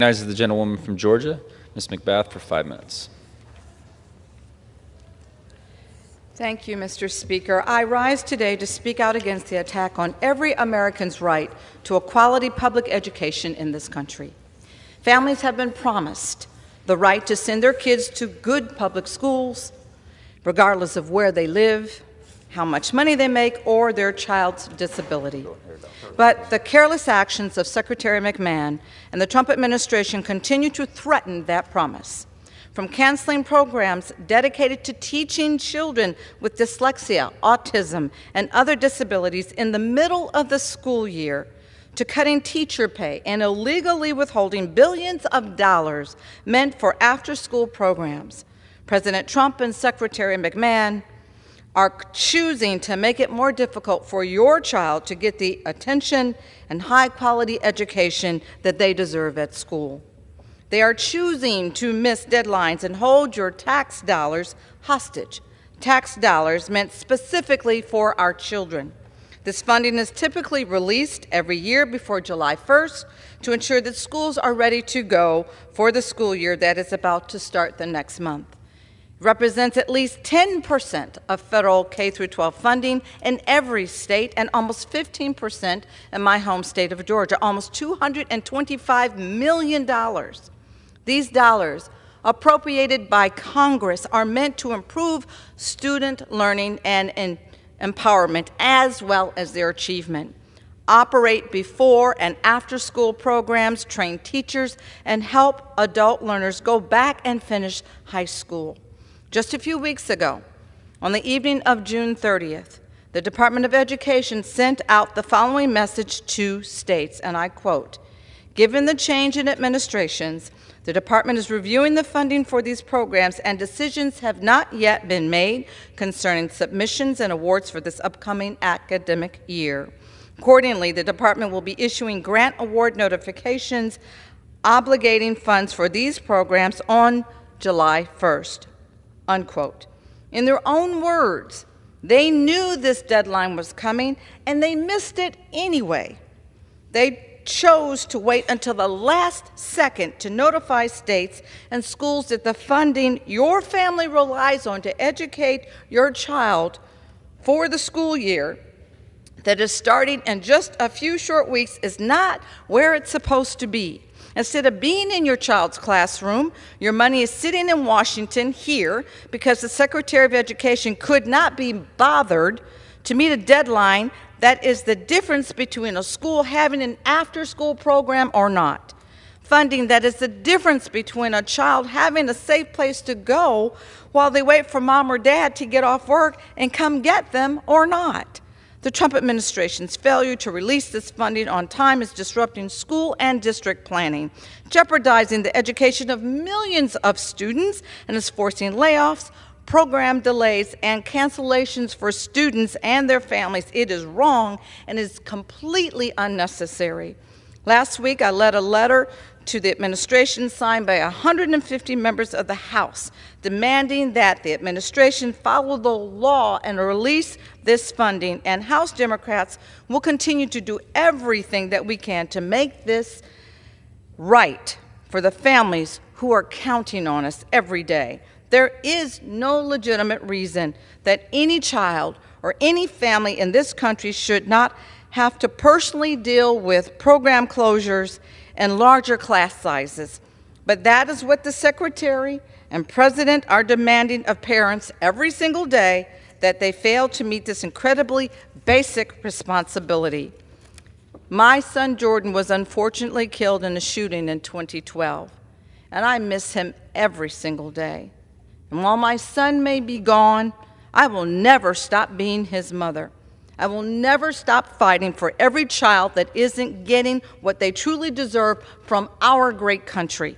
Recognizes the gentlewoman from Georgia, Ms. McBath, for 5 minutes. Thank you, Mr. Speaker. I rise today to speak out against the attack on every American's right to a quality public education in this country. Families have been promised the right to send their kids to good public schools, regardless of where they live, how much money they make, or their child's disability. But the careless actions of Secretary McMahon and the Trump administration continue to threaten that promise. From canceling programs dedicated to teaching children with dyslexia, autism, and other disabilities in the middle of the school year, to cutting teacher pay and illegally withholding billions of dollars meant for after-school programs, President Trump and Secretary McMahon are choosing to make it more difficult for your child to get the attention and high-quality education that they deserve at school. They are choosing to miss deadlines and hold your tax dollars hostage, tax dollars meant specifically for our children. This funding is typically released every year before July 1st to ensure that schools are ready to go for the school year that is about to start the next month. It represents at least 10% of federal K-12 funding in every state and almost 15% in my home state of Georgia, almost $225 million. These dollars, appropriated by Congress, are meant to improve student learning and empowerment as well as their achievement, operate before and after school programs, train teachers, and help adult learners go back and finish high school. Just a few weeks ago, on the evening of June 30th, the Department of Education sent out the following message to states, and I quote, "Given the change in administrations, the department is reviewing the funding for these programs, and decisions have not yet been made concerning submissions and awards for this upcoming academic year. Accordingly, the department will be issuing grant award notifications obligating funds for these programs on July 1st, unquote. In their own words, they knew this deadline was coming, and they missed it anyway. They chose to wait until the last second to notify states and schools that the funding your family relies on to educate your child for the school year that is starting in just a few short weeks is not where it's supposed to be. Instead of being in your child's classroom, your money is sitting in Washington here because the Secretary of Education could not be bothered to meet a deadline that is the difference between a school having an after-school program or not. Funding that is the difference between a child having a safe place to go while they wait for mom or dad to get off work and come get them or not. The Trump administration's failure to release this funding on time is disrupting school and district planning, jeopardizing the education of millions of students, and is forcing layoffs, program delays, and cancellations for students and their families. It is wrong and is completely unnecessary. Last week, I led a letter to the administration signed by 150 members of the House, demanding that the administration follow the law and release this funding, and House Democrats will continue to do everything that we can to make this right for the families who are counting on us every day. There is no legitimate reason that any child or any family in this country should not have to personally deal with program closures and larger class sizes. But that is what the Secretary and President are demanding of parents every single day, that they fail to meet this incredibly basic responsibility. My son Jordan was unfortunately killed in a shooting in 2012, and I miss him every single day. And while my son may be gone, I will never stop being his mother. I will never stop fighting for every child that isn't getting what they truly deserve from our great country.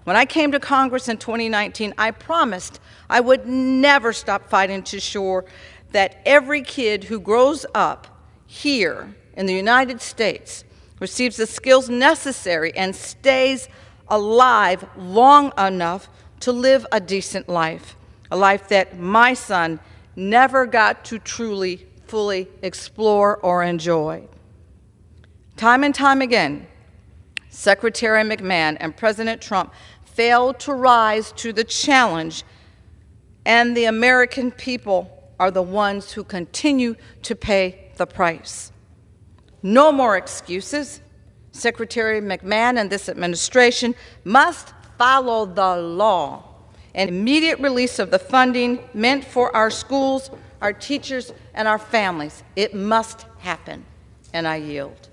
When I came to Congress in 2019, I promised I would never stop fighting to ensure that every kid who grows up here in the United States receives the skills necessary and stays alive long enough to live a decent life, a life that my son never got to truly, fully explore or enjoy. Time and time again, Secretary McMahon and President Trump failed to rise to the challenge, and the American people are the ones who continue to pay the price. No more excuses. Secretary McMahon and this administration must follow the law. An immediate release of the funding meant for our schools, our teachers, and our families. It must happen, and I yield.